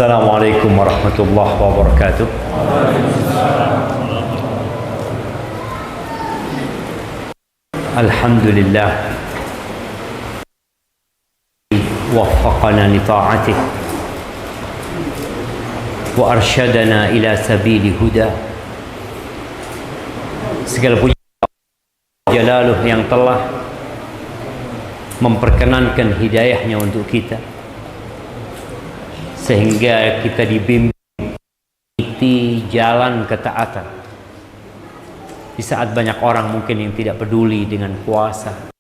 Assalamualaikum warahmatullahi wabarakatuh. Alhamdulillah waffaqana li ta'atih wa arsyadana ila sabili huda. Segala puji Jalaluh yang telah memperkenankan hidayahnya untuk kita sehingga kita dibimbing di jalan ketaatan di saat banyak orang mungkin yang tidak peduli dengan puasa,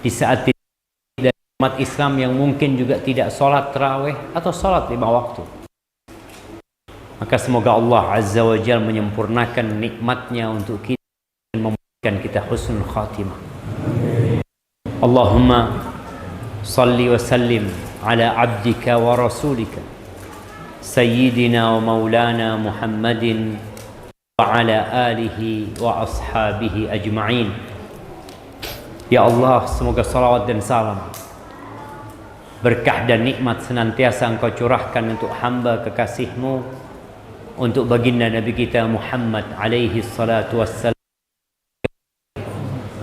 di saat tidak umat Islam yang mungkin juga tidak sholat tarawih atau sholat 5 waktu. Maka semoga Allah Azza wa Jalla menyempurnakan nikmatnya untuk kita dan memberikan kita husnul khatimah. Allahumma salli wa sallim ala abdika wa rasulika sayyidina wa maulana Muhammadin wa ala alihi wa ashabihi ajma'in. Ya Allah, semoga salawat dan salam, berkah dan nikmat senantiasa Engkau curahkan untuk hamba kekasih-Mu, untuk baginda Nabi kita Muhammad alaihi salatu wassalam,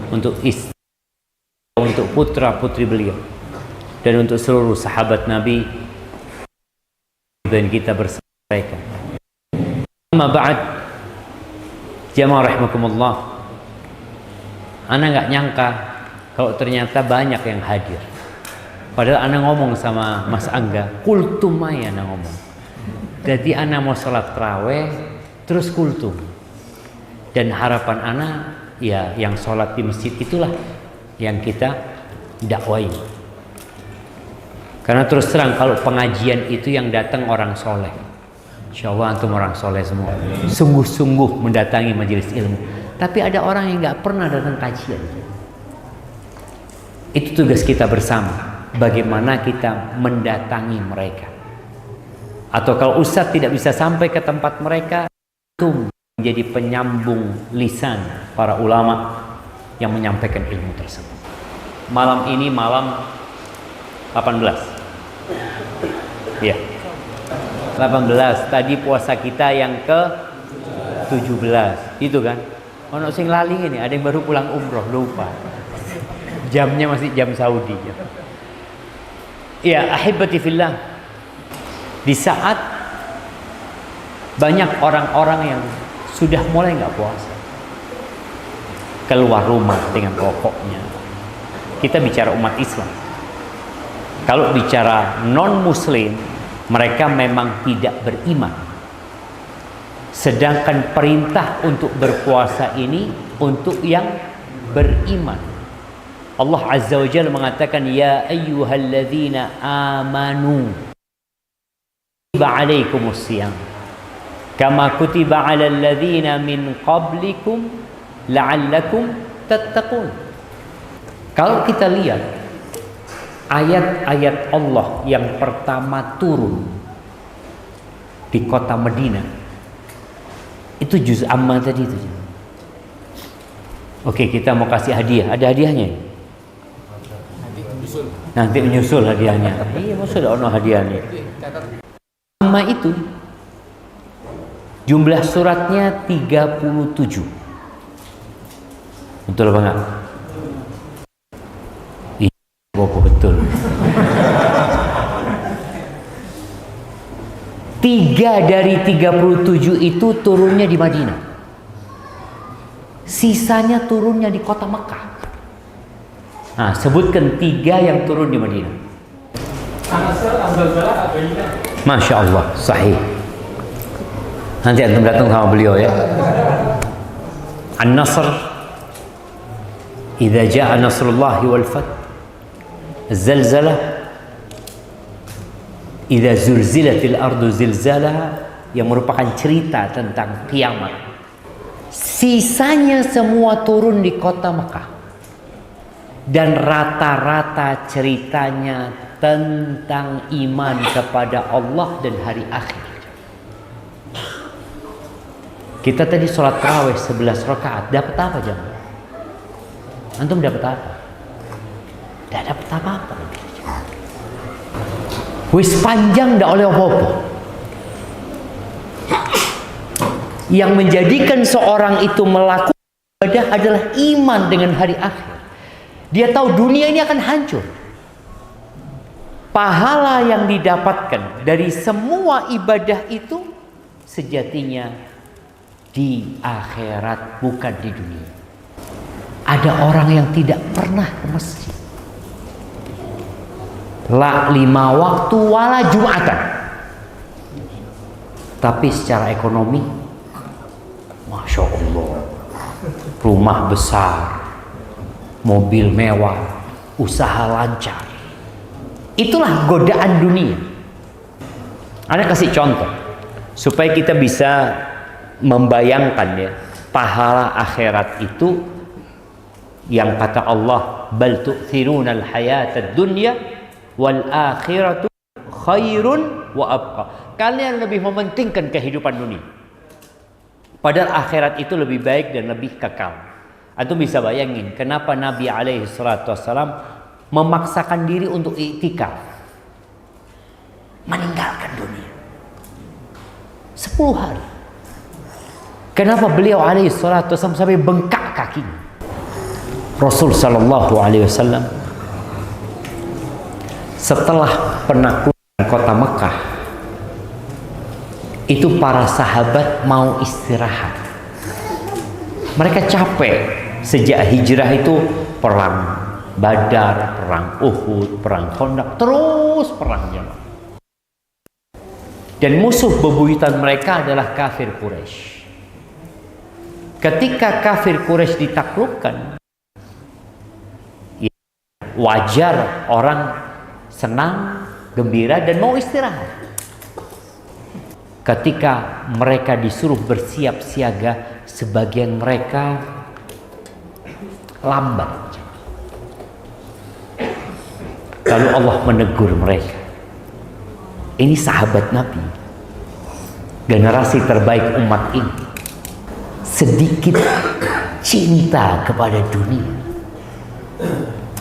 untuk istri, untuk putra-putri beliau, dan untuk seluruh sahabat Nabi dan kita bersama mereka. Amma ba'd, jamaah rahimakumullah. Ana nggak nyangka kalau ternyata banyak yang hadir. Padahal ana ngomong sama Mas Angga, kultum aja ana ngomong. Jadi ana mau sholat tarawih terus kultum. Dan harapan ana ya yang sholat di masjid itulah yang kita dakwain. Karena terus terang kalau pengajian itu yang datang orang soleh, insya Allah antum orang soleh semua, sungguh-sungguh mendatangi majelis ilmu. Tapi ada orang yang nggak pernah datang kajian. Itu tugas kita bersama, bagaimana kita mendatangi mereka. Atau kalau ustadz tidak bisa sampai ke tempat mereka, antum menjadi penyambung lisan para ulama yang menyampaikan ilmu tersebut. Malam ini malam 18. Ya. 18. Tadi puasa kita yang ke 17. Itu kan. Ono sing lali ini, ada yang baru pulang umroh, lupa. Jamnya masih jam Saudi. Ya, ahibati fillah. Di saat banyak orang-orang yang sudah mulai nggak puasa, keluar rumah dengan rokoknya. Kita bicara umat Islam. Kalau bicara non-muslim, mereka memang tidak beriman. Sedangkan perintah untuk berpuasa ini untuk yang beriman. Allah Azza wa Jalla mengatakan, ya ayyuhalladzina amanu kutiba alaikumus siyam kama kutiba alal ladzina min qablikum la'allakum tattaqun. Kalau kita lihat ayat-ayat Allah yang pertama turun di kota Madinah, itu juz amma tadi itu. Oke, kita mau kasih hadiah. Ada hadiahnya? Nanti menyusul hadiahnya. Iya, maksudnya ada hadiahnya. Amma itu jumlah suratnya 37. Betul apa enggak? Betul. 3 dari 37 itu turunnya di Madinah. Sisanya turunnya di kota Mekah. Nah, sebutkan 3 yang turun di Madinah. Masya Allah, sahih. Nanti antum datang sama beliau ya. An-Nasr, idza jaa nasrullahi wal fath. Zalzalah, idza zulzilatil ardu zilzalaha, yang merupakan cerita tentang kiamat. Sisanya semua turun di kota Mekah. Dan rata-rata ceritanya tentang iman kepada Allah dan hari akhir. Kita tadi sholat tarawih 11 rakaat, dapat apa jemaah? Antum dapat apa? Tidak dapat apa-apa. Wis panjang ndak oleh apa-apa. Yang menjadikan seorang itu melakukan ibadah adalah iman dengan hari akhir. Dia tahu dunia ini akan hancur. Pahala yang didapatkan dari semua ibadah itu sejatinya di akhirat, bukan di dunia. Ada orang yang tidak pernah ke masjid, la 5 waktu wala Jumatan, tapi secara ekonomi Masya Allah, rumah besar, mobil mewah, usaha lancar. Itulah godaan dunia. Anda kasih contoh supaya kita bisa membayangkan ya, pahala akhirat itu yang kata Allah, bal tu'thirunal hayatad dunya wal akhiratu khairun wa abqa. Kalian lebih mementingkan kehidupan dunia, padahal akhirat itu lebih baik dan lebih kekal. Antum bisa bayangin kenapa Nabi alaihi salatu wassalam memaksakan diri untuk iktikaf, meninggalkan dunia 10 hari. Kenapa beliau alaihi salatu wassalam sampai bengkak kakinya? Rasul sallallahu alaihi wasallam setelah penaklukan kota Mekah itu, para sahabat mau istirahat. Mereka capek. Sejak hijrah itu perang Badar, perang Uhud, perang Khandaq, terus perang jalan. Dan musuh bebuyutan mereka adalah kafir Quraisy. Ketika kafir Quraisy ditaklukkan, ya, wajar orang senang, gembira, dan mau istirahat. Ketika mereka disuruh bersiap siaga, sebagian mereka lambat. Lalu Allah menegur mereka. Ini sahabat Nabi, generasi terbaik umat ini, sedikit cinta kepada dunia.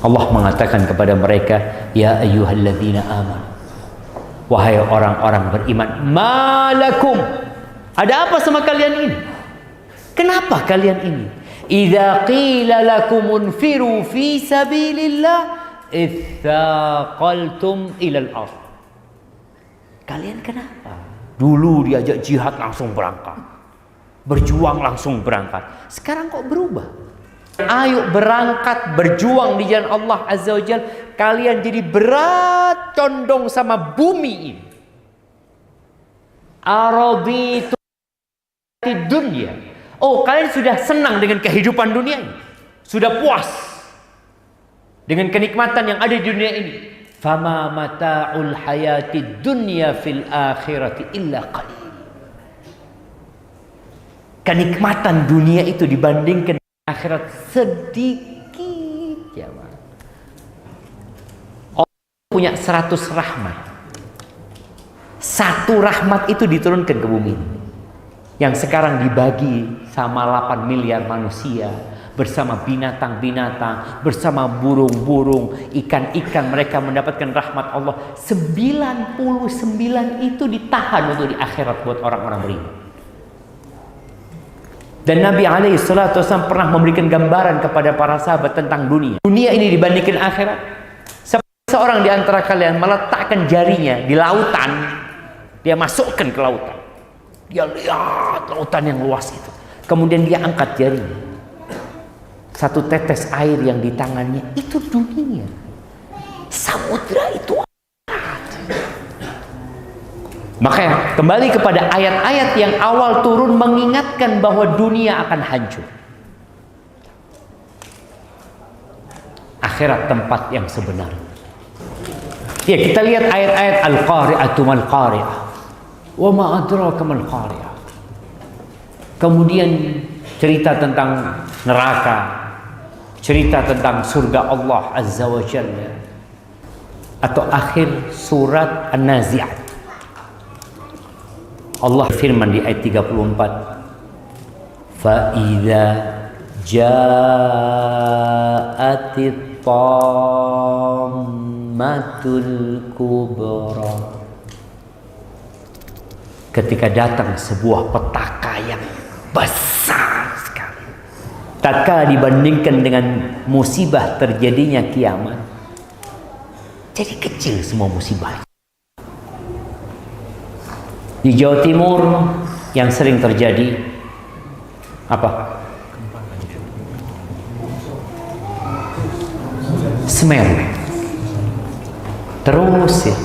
Allah mengatakan kepada mereka, ya ayyuhalladzina amanu, wahai orang-orang beriman, malakum, ada apa sama kalian ini? Kenapa kalian ini? Idza qila lakum unfiru fi sabilillah itsaqaltum ilal ardh. Kalian kenapa? Dulu diajak jihad langsung berangkat, berjuang langsung berangkat. Sekarang kok berubah? Ayo berangkat berjuang di jalan Allah Azza wa Jalla. Kalian jadi berat condong sama bumi ini. Araditu dunya. Oh, kalian sudah senang dengan kehidupan dunia ini, sudah puas dengan kenikmatan yang ada di dunia ini. Fama mata'ul hayati dunya fil akhirati illa qalil. Kenikmatan dunia itu dibandingkan akhirat sedikit, ya. Allah punya 100 rahmat. Satu rahmat itu diturunkan ke bumi ini, yang sekarang dibagi sama 8 miliar manusia, bersama binatang-binatang, bersama burung-burung, ikan-ikan. Mereka mendapatkan rahmat Allah. 99 itu ditahan untuk di akhirat buat orang-orang beriman. Dan Nabi alaihi salatu wasallam pernah memberikan gambaran kepada para sahabat tentang dunia. Dunia ini dibandingkan akhirat, seperti seorang di antara kalian meletakkan jarinya di lautan, dia masukkan ke lautan, dia lihat lautan yang luas itu, kemudian dia angkat jarinya, satu tetes air yang di tangannya itu dunia. Samudra itu. Maka kembali kepada ayat-ayat yang awal turun mengingatkan bahwa dunia akan hancur. Akhirat tempat yang sebenarnya. Ya, kita lihat ayat-ayat Al-Qari'atu mal-Qari'ah. Wa ma adraka mal-Qari'ah. Kemudian cerita tentang neraka, cerita tentang surga Allah Azza wa Jalla, atau akhir surat An-Nazi'at. Allah firman di ayat 34, fa idza ja'atit tammah tammatul kubra. Ketika datang sebuah petaka yang besar sekali, tatkala dibandingkan dengan musibah terjadinya kiamat, jadi kecil semua musibah. Di Jawa Timur yang sering terjadi apa? Semeru. Terus ya.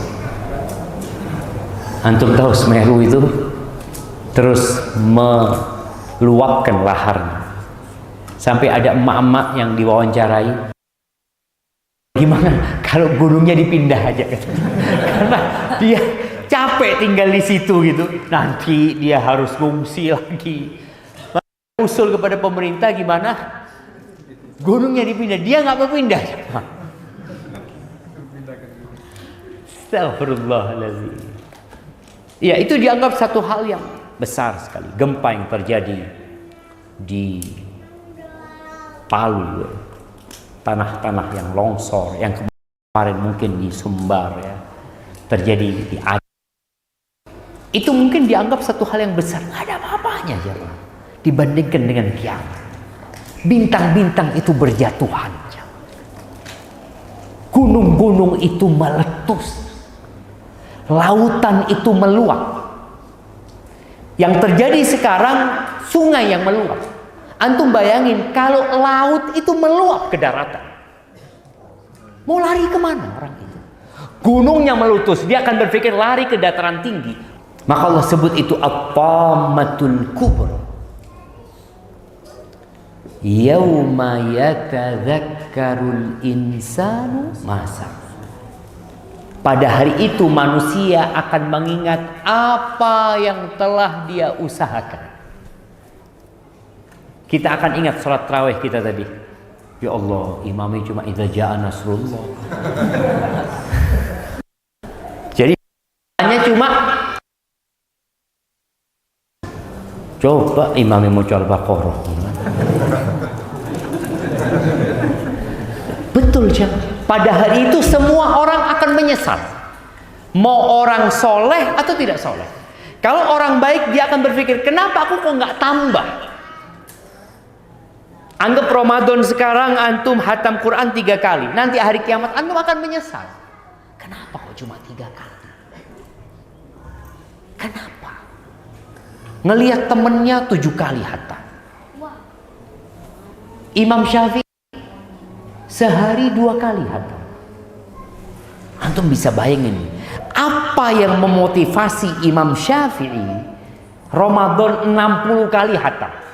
Antum tahu Semeru itu terus meluapkan laharnya. Sampai ada emak-emak yang diwawancarai, gimana kalau gunungnya dipindah aja karena dia capek tinggal di situ gitu. Nanti dia harus ngungsi lagi. Usul kepada pemerintah gimana? Gunungnya dipindah, dia nggak mau pindah. Astagfirullahaladzim. Ya, itu dianggap satu hal yang besar sekali. Gempa yang terjadi di Palu, tanah-tanah yang longsor, yang kemarin mungkin di Sumbar ya, terjadi di Aceh. Itu mungkin dianggap satu hal yang besar, nggak ada apa-apanya jemaah dibandingkan dengan kiamat. Bintang-bintang itu berjatuhan, gunung-gunung itu meletus, lautan itu meluap. Yang terjadi sekarang sungai yang meluap. Antum bayangin kalau laut itu meluap ke daratan, mau lari kemana orang itu? Gunungnya meletus, dia akan berpikir lari ke dataran tinggi. Maka Allah sebut itu at-tammatul kubra. Yauma yatadzakkarul insanu masa. Pada hari itu manusia akan mengingat apa yang telah dia usahakan. Kita akan ingat sholat tarawih kita tadi. Ya Allah, imamnya cuma idza jaa nasrullah. Jadi hanya cuma coba imamnya mau Al-Baqarah. Betul jangan. Pada hari itu semua orang akan menyesal. Mau orang soleh atau tidak soleh. Kalau orang baik dia akan berpikir, kenapa aku kok nggak tambah? Anggap Ramadan sekarang antum hatam Quran 3 kali. Nanti hari kiamat antum akan menyesal. Kenapa kok cuma 3 kali? Kenapa? Ngelihat temennya 7 kali hatam. Imam Syafi'i sehari 2 kali hatam. Antum bisa bayangin apa yang memotivasi Imam Syafi'i Ramadan 60 kali hatam.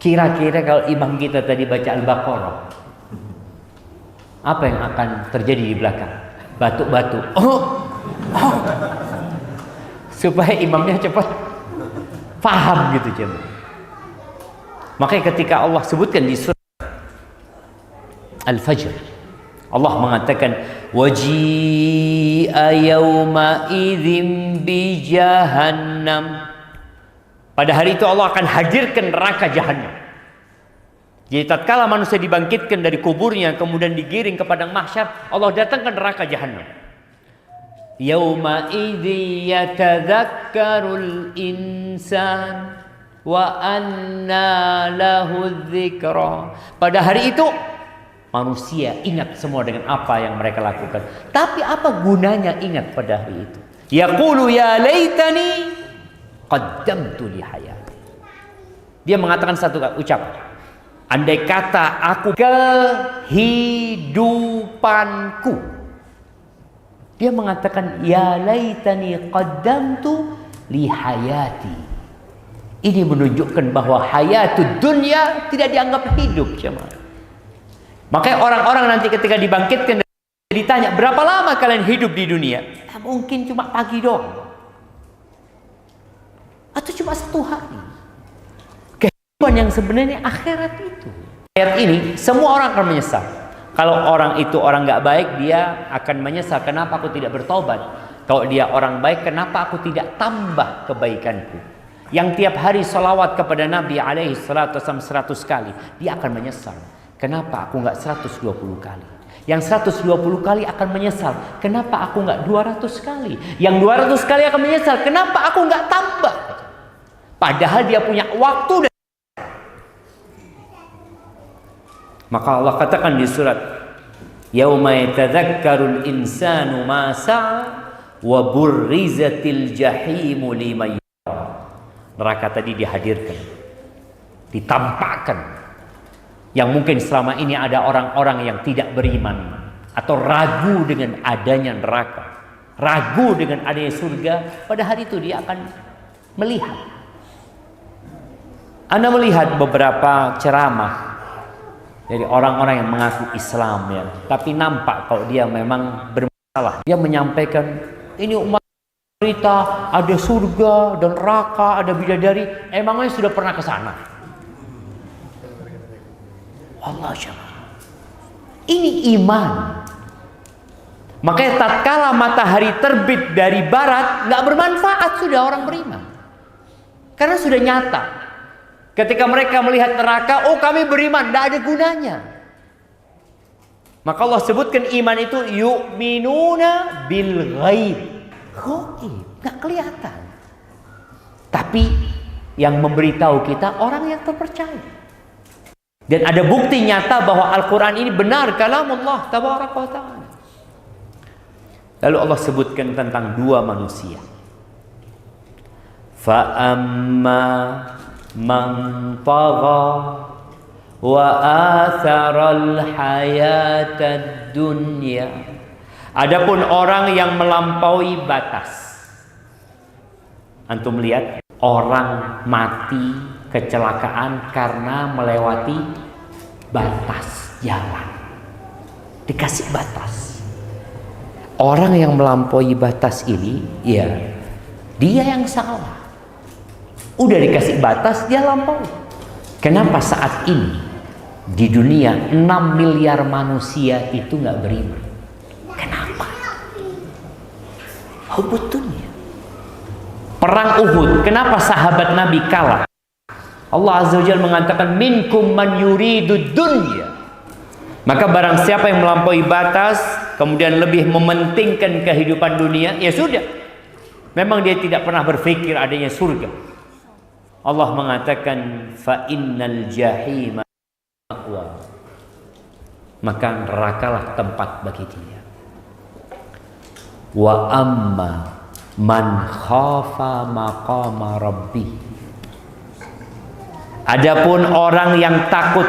Kira-kira kalau imam kita tadi baca Al-Baqarah, apa yang akan terjadi di belakang? Batuk-batuk. Oh. Supaya imamnya cepat paham gitu jemaah. Makanya ketika Allah sebutkan di surah Al-Fajr, Allah mengatakan waji'a yawma idzin bi jahannam. Pada hari itu Allah akan hadirkan neraka jahanam. Jadi tatkala manusia dibangkitkan dari kuburnya kemudian digiring ke padang mahsyar, Allah datangkan neraka jahanam. Yauma idzi yatadzakkarul insan wa anna lahu dzikra. Pada hari itu manusia ingat semua dengan apa yang mereka lakukan. Tapi apa gunanya ingat pada hari itu? Yaqulu ya laitani qaddamtu li hayati. Dia mengatakan satu ucapan. Andai kata aku kehidupanku. Dia mengatakan ya laitani qaddamtu li hayati. Ini menunjukkan bahwa hayatud dunya tidak dianggap hidup, jemaah. Makanya orang-orang nanti ketika dibangkitkan ditanya, berapa lama kalian hidup di dunia? Ya, mungkin cuma pagi doang. Atau cuma 1 hari. Kehidupan yang sebenarnya akhirat itu. Ayat ini semua orang akan menyesal. Kalau orang itu orang gak baik, dia akan menyesal. Kenapa aku tidak bertobat? Kalau dia orang baik, kenapa aku tidak tambah kebaikanku? Yang tiap hari salawat kepada Nabi alaihi salatu wasallam 100 kali, dia akan menyesal. Kenapa aku nggak 120 kali? Yang 120 kali akan menyesal, kenapa aku nggak 200 kali? Yang 200 kali akan menyesal, kenapa aku nggak tambah? Padahal dia punya waktu. Maka Allah katakan di surat, yauma yatadzakkarul insanu ma sa'a wa burrizatil jahimu liman yara. Neraka tadi dihadirkan, ditampakkan. Yang mungkin selama ini ada orang-orang yang tidak beriman atau ragu dengan adanya neraka, ragu dengan adanya surga. Pada hari itu dia akan melihat. Anda melihat beberapa ceramah dari orang-orang yang mengaku Islam ya, tapi nampak kalau dia memang bermasalah. Dia menyampaikan, ini umat cerita ada surga dan neraka, ada bidadari. Emangnya sudah pernah ke sana? Allah jemaah. Ini iman. Makanya tatkala matahari terbit dari barat, nggak bermanfaat sudah orang beriman. Karena sudah nyata. Ketika mereka melihat neraka, oh kami beriman, tidak ada gunanya. Maka Allah sebutkan iman itu yu'minuna bil ghaib. Ghaib, nggak kelihatan. Tapi yang memberitahu kita orang yang terpercaya. Dan ada bukti nyata bahwa Al-Quran ini benar kalamullah tabaraka wa ta'ala. Lalu Allah sebutkan tentang dua manusia. Fa'amma man tagha wa atharal hayatad dunya. Adapun orang yang melampaui batas. Antum lihat orang mati kecelakaan karena melewati batas jalan. Dikasih batas. Orang yang melampaui batas ini, ya dia yang salah. Udah dikasih batas, dia lampaui. Kenapa saat ini di dunia 6 miliar manusia itu nggak beriman? Kenapa? Hubutnya. Perang Uhud, kenapa sahabat Nabi kalah? Allah Azza wa Jalla mengatakan minkum man yuridud dunya. Maka barang siapa yang melampaui batas, kemudian lebih mementingkan kehidupan dunia, ya sudah. Memang dia tidak pernah berpikir adanya surga. Allah mengatakan fa innal jahima ma'wa. Maka nerakalah tempat bagi dia. Wa amma man khafa maqama rabbih. Adapun orang yang takut,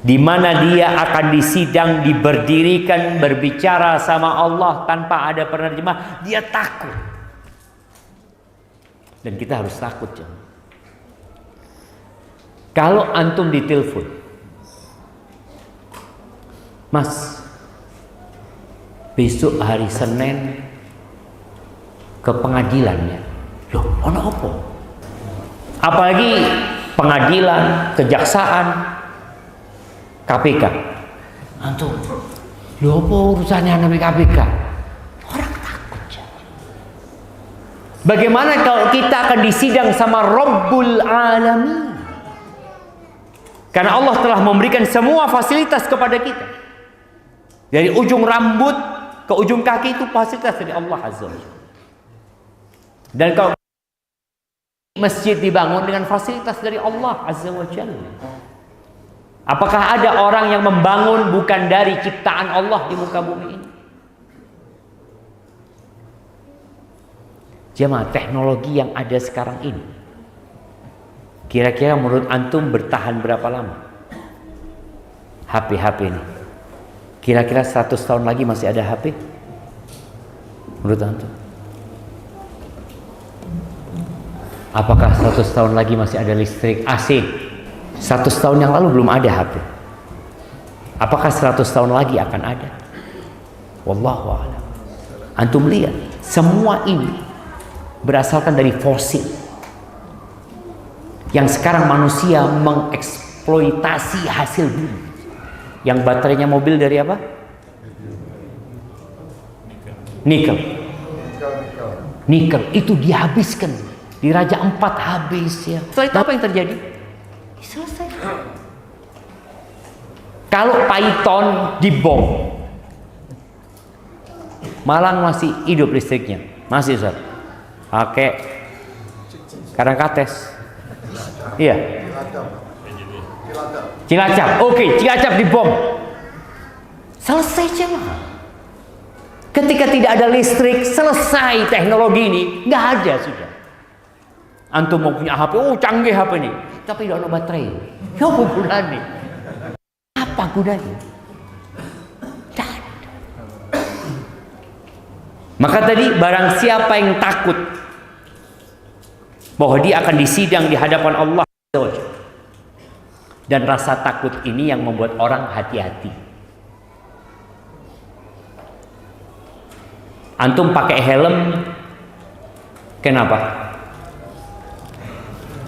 di mana dia akan disidang, diberdirikan, berbicara sama Allah tanpa ada penerjemah, dia takut. Dan kita harus takut, jangan. Kalau antum ditelepon, Mas, besok hari Senin ke pengadilannya. Loh, ono apa? Apalagi pengadilan, kejaksaan, KPK. Antum, loh apa urusannya sama KPK? Orang takut. Bagaimana kalau kita akan disidang sama Rabbul Alamin? Karena Allah telah memberikan semua fasilitas kepada kita. Dari ujung rambut ke ujung kaki itu fasilitas dari Allah Azza wa Jalla. Dan kalau masjid dibangun dengan fasilitas dari Allah Azza wa Jalla. Apakah ada orang yang membangun bukan dari ciptaan Allah di muka bumi ini? Jemaah, teknologi yang ada sekarang ini, kira-kira menurut antum bertahan berapa lama? HP ini. Kira-kira 100 tahun lagi masih ada HP? Menurut antum? Apakah 100 tahun lagi masih ada listrik AC? 100 tahun yang lalu belum ada HP. Apakah 100 tahun lagi akan ada? Wallahu a'lam. Antum lihat, semua ini berasalkan dari fosil. Yang sekarang manusia mengeksploitasi hasil bumi. Yang baterainya mobil dari apa? Nikel. Itu dihabiskan. Di Raja 4 habis ya. Setelah itu apa yang terjadi? Selesai. Kalau Python dibom, Malang masih hidup listriknya, masih Ustaz. Pakai Karangkates. Iya. Cilacap. Oke, Cilacap dibom. Selesai cuma. Ketika tidak ada listrik, selesai teknologi ini, nggak ada sudah. Antum mau punya HP, oh canggih HP ini, tapi tidak ada baterai. Ya apa gunanya? Apa gunanya? Tidak ada. Maka tadi barang siapa yang takut bahwa dia akan disidang di hadapan Allah, dan rasa takut ini yang membuat orang hati-hati. Antum pakai helm, kenapa?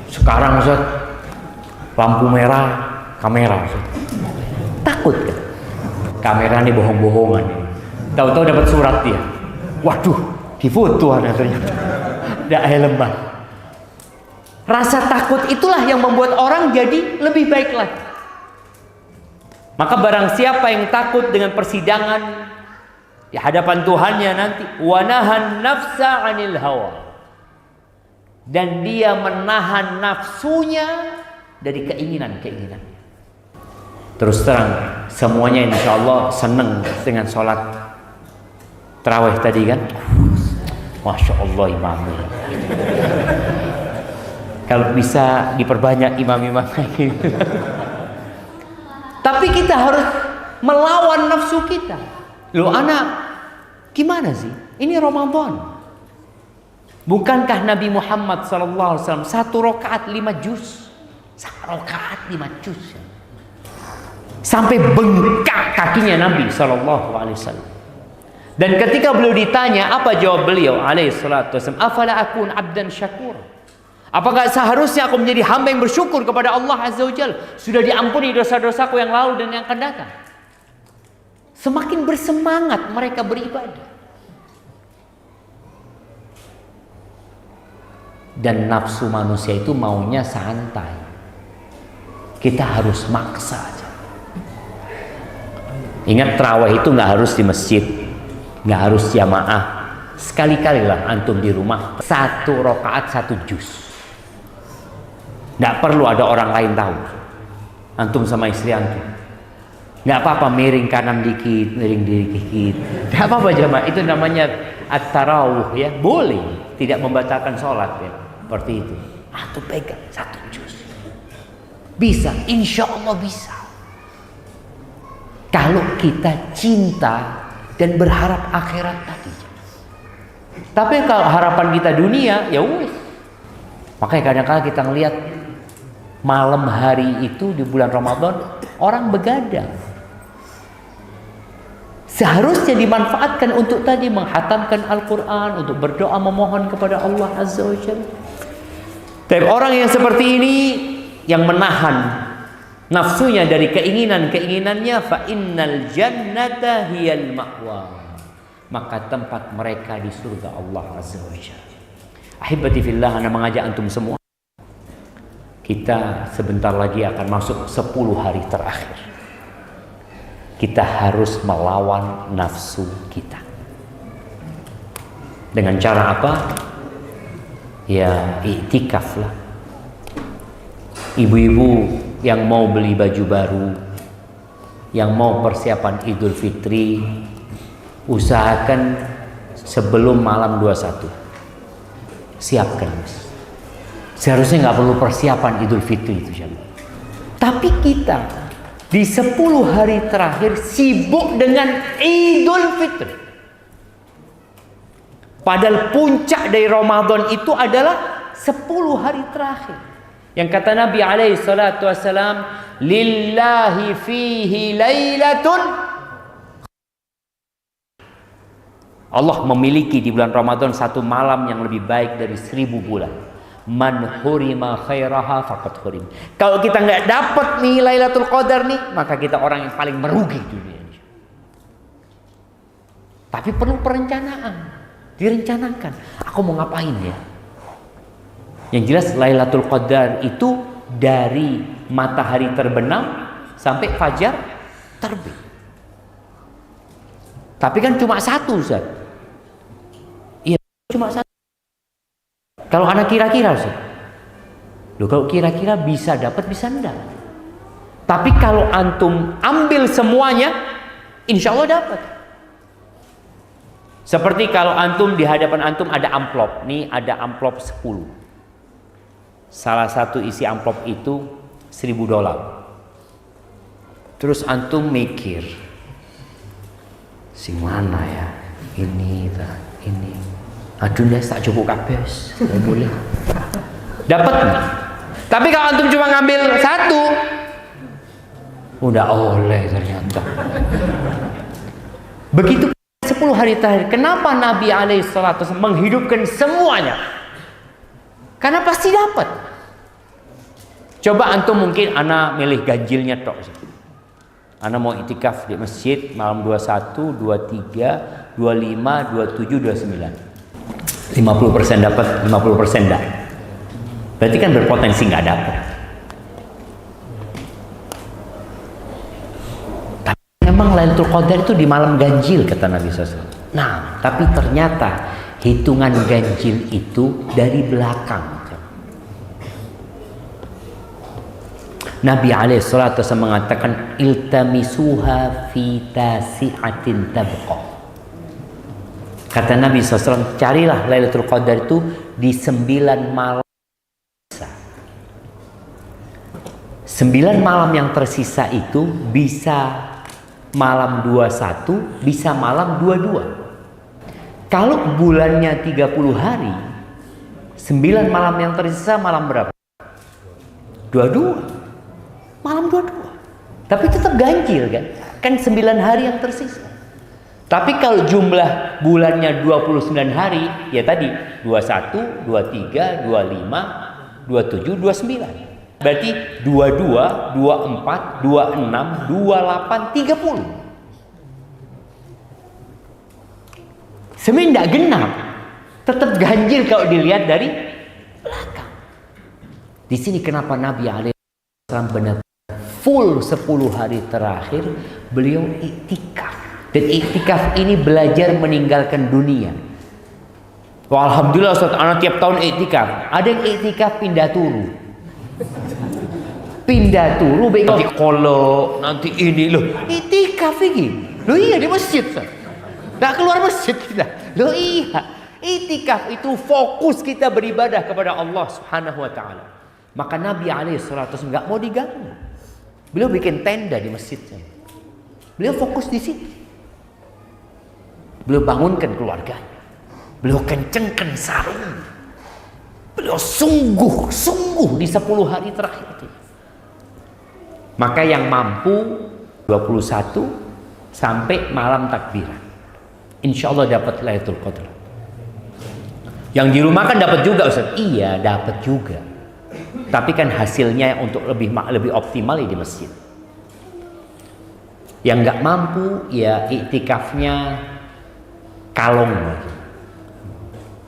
Sekarang Ustaz, lampu merah, kamera Ustaz. Takut kan? Kamera ini bohong-bohongan. Tahu-tahu dapat surat dia. Waduh, difoto ternyata. Tidak helm bang. Rasa takut itulah yang membuat orang jadi lebih baik lagi. Maka barang siapa yang takut dengan persidangan di hadapan Tuhannya nanti, wanahan nafsa 'anil hawa, dan dia menahan nafsunya dari keinginan-keinginan. Terus terang, semuanya insya Allah senang dengan sholat tarawih tadi kan. Masya Allah imamnya. Kalau bisa diperbanyak imam-imam kayak gitu. Tapi kita harus melawan nafsu kita. Loh anak, gimana sih? Ini Ramadan. Bukankah Nabi Muhammad SAW 1 rakaat 5 juz? 1 rakaat 5 juz. Sampai bengkak kakinya Nabi SAW. Dan ketika beliau ditanya, apa jawab beliau alaihissalam? Afala akun abdan syakur. Apakah seharusnya aku menjadi hamba yang bersyukur kepada Allah Azza wa Jalla? Sudah diampuni dosa-dosaku yang lalu dan yang akan datang. Semakin bersemangat mereka beribadah. Dan nafsu manusia itu maunya santai. Kita harus maksa aja. Ingat, tarawih itu nggak harus di masjid, nggak harus jamaah. Sekali-kalilah antum di rumah 1 rakaat 1 juz. Nggak perlu ada orang lain tahu. Antum sama istri antum. Nggak apa-apa miring kanan dikit, miring dikit. Nggak apa-apa jamaah. Itu namanya at-tarawuh ya. Boleh. Tidak membatalkan sholat ya. Seperti itu. Antum pegang 1 juz. Bisa. Insya Allah bisa. Kalau kita cinta dan berharap akhirat tadi. Tapi kalau harapan kita dunia, ya wes. Makanya kadang-kadang kita ngelihat malam hari itu di bulan Ramadan orang begadang. Seharusnya dimanfaatkan untuk tadi menghatamkan Al-Quran, untuk berdoa memohon kepada Allah Azza wa Jalla. Tapi orang yang seperti ini yang menahan nafsunya dari keinginan-keinginannya, fa innal jannata hiyal ma'wa, maka tempat mereka di surga Allah Azza wa Jalla. Ahibati fillah, ana mengajak antum semua, kita sebentar lagi akan masuk 10 hari terakhir. Kita harus melawan nafsu kita. Dengan cara apa? Ya iktikaf lah. Ibu-ibu yang mau beli baju baru, yang mau persiapan Idul Fitri, usahakan sebelum malam 21. Siapkan. Seharusnya nggak perlu persiapan Idul Fitri itu jemaah. Tapi kita di 10 hari terakhir sibuk dengan Idul Fitri. Padahal puncak dari Ramadan itu adalah 10 hari terakhir. Yang kata Nabi alaihi salatu wassalam, lillahi fihi lailatun. Allah memiliki di bulan Ramadan 1 malam yang lebih baik dari 1000 bulan. Man hurima khairaha faqad hurim. Kalau kita nggak dapat nih Lailatul Qadar nih, maka kita orang yang paling merugi dunia ini. Tapi perlu perencanaan, direncanakan. Aku mau ngapain ya? Yang jelas Lailatul Qadar itu dari matahari terbenam sampai fajar terbit. Tapi kan cuma satu, Ustaz. Iya, cuma satu. Kalau anak kira-kira, Ustaz. Loh, kalau kira-kira bisa dapat, bisa enggak. Tapi kalau antum ambil semuanya, insya Allah dapat. Seperti kalau antum di hadapan antum ada amplop. Nih ada amplop 10. Salah satu isi amplop itu $1.000. Terus antum mikir, si mana ya? Ini. Aduh, tak cukup kabes. Tidak boleh. Dapat nggak? Tapi kalau antum cuma ngambil satu, udah oleh ternyata. Begitu 10 hari terakhir. Kenapa Nabi SAW menghidupkan semuanya? Karena pasti dapat. Coba antum mungkin ana milih ganjilnya tok. Ana mau itikaf di masjid malam 21, 23, 25, 27, 29. 50% dapat, 50% enggak. Berarti kan berpotensi nggak dapat. Tapi memang Lailatul Qadar itu di malam ganjil kata Nabi SAW. Nah, tapi ternyata hitungan ganjil itu dari belakang. Nabi SAW mengatakan iltamisuha fi tasi'atin tabqa. Kata Nabi SAW, carilah Lailatul Qadar itu di 9 malam. 9 malam yang tersisa itu bisa malam 21, bisa malam 22. Kalau bulannya 30 hari, 9 malam yang tersisa malam berapa? 22. Malam 22. Tapi tetap ganjil kan? Kan 9 hari yang tersisa. Tapi kalau jumlah bulannya 29 hari, ya tadi 21, 23, 25, 27, 29. Berarti 22, 24, 26, 28, 30. Sebenarnya tidak genap. Tetap ganjil kalau dilihat dari belakang. Di sini kenapa Nabi SAW benar full 10 hari terakhir beliau iktikaf. Dan iktikaf ini belajar meninggalkan dunia. Wah, alhamdulillah Ustaz, anak tiap tahun iktikaf. Ada yang iktikaf pindah turu. Pindah turu nanti kolok, nanti ini loh. Iktikaf ini. Loh iya di masjid, Ustaz. Enggak keluar masjid kita. Loh iya. Iktikaf itu fokus kita beribadah kepada Allah Subhanahu wa taala. Maka Nabi SAW enggak mau diganggu. Beliau bikin tenda di masjidnya. Beliau fokus di situ. Beliau bangunkan keluarganya. Beliau kencengkan sarung. Beliau sungguh di 10 hari terakhir itu. Maka yang mampu 21 sampai malam takbiran, insya Allah dapat Lailatul Qadar. Yang di rumah kan dapat juga, Ustaz. Iya, dapat juga. Tapi kan hasilnya untuk lebih optimal ya di masjid. Yang nggak mampu ya iktikafnya kalong,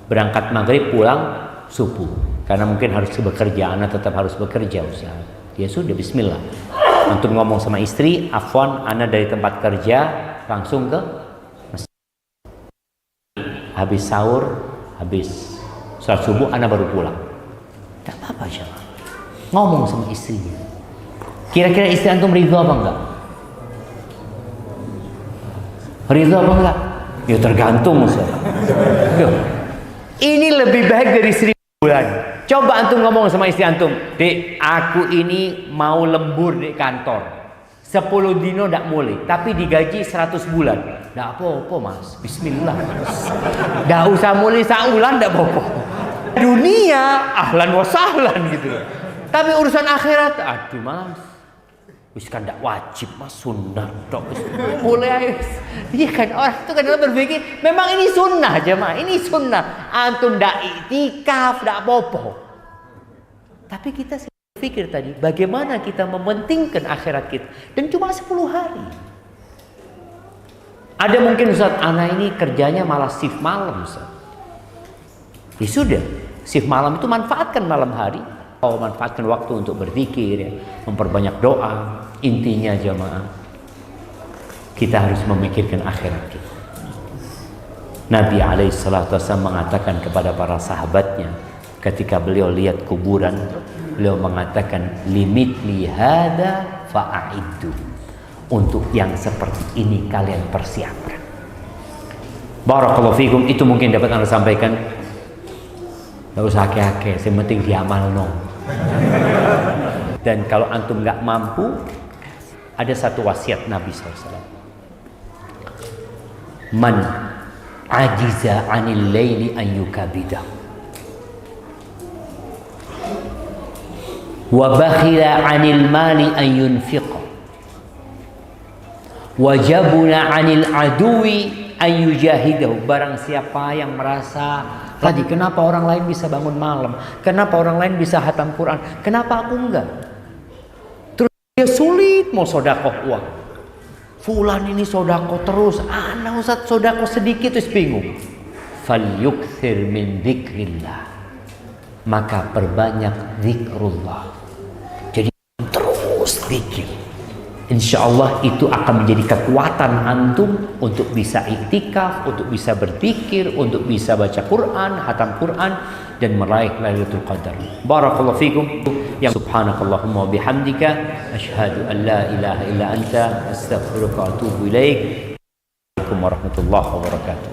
berangkat maghrib pulang subuh karena mungkin harus bekerja, anak tetap harus bekerja, Ustaz. Ya sudah, bismillah. Antum ngomong sama istri, afwan, anak dari tempat kerja langsung ke masjid. Habis sahur, habis sholat subuh, anak baru pulang. Tak apa-apa, Syah. Ngomong sama istrinya. Kira-kira istri antum ridho apa enggak? Ridho apa enggak? Ya tergantung, Ustaz. Ini lebih baik dari 1000 bulan. Coba antum ngomong sama istri antum, "Dek, aku ini mau lembur di kantor. 10 dino ndak boleh, tapi digaji 100 bulan." Ndak apa-apa, Mas. Bismillah. Ndak usah mulai saulan ndak apa-apa. Dunia ahlan wa sahlan gitu. Tapi urusan akhirat, aduh Mas. Wis kan ndak wajib, Mas, sunnah tok. Boleh aja. Iya kan, orang itu kan berpikir memang ini sunnah jemaah, ini sunnah. Antum ndak iktikaf ndak apa-apa. Tapi kita pikir tadi bagaimana kita mementingkan akhirat kita, dan cuma 10 hari. Ada mungkin Ustaz, anak ini kerjanya malah shift malam, Ustaz. Ya sudah, shift malam itu manfaatkan malam hari. Manfaatkan waktu untuk berzikir, ya, memperbanyak doa. Intinya jamaah, kita harus memikirkan akhirat kita. Nabi alaihissalatu wassalam mengatakan kepada para sahabatnya ketika beliau lihat kuburan, beliau mengatakan limit lihada fa'iddu, untuk yang seperti ini kalian persiapkan. Barakallahu fikum. Itu mungkin dapat Anda sampaikan. Gak usah hake-hake, yang penting diamal no. Dan kalau antum gak mampu, ada satu wasiat Nabi SAW. Man ajiza anil layli an yukabidahu wa bakhila anil mali an yunfiqa wa jabuna anil aduwi an yujahidahu. Barang siapa yang merasa tadi, kenapa orang lain bisa bangun malam, kenapa orang lain bisa hatam Quran, kenapa aku enggak? Terus dia sulit mau sodakoh uang. Fulan ini sodakoh terus, anak Ustaz sodakoh sedikit terus bingung. Falyukthir min dzikrillah, maka perbanyak zikrullah. Jadi terus zikir. Insya Allah itu akan menjadi kekuatan antum untuk bisa iktikaf, untuk bisa berzikir, untuk bisa baca Quran, hatam Quran, dan meraih Lailatul Qadar. Barakallahu fikum. Yang subhanakallahumma wa bihamdika asyhadu an la ilaha illa anta astaghfiruka wa atubu ilaik. Assalamualaikum warahmatullahi wabarakatuh.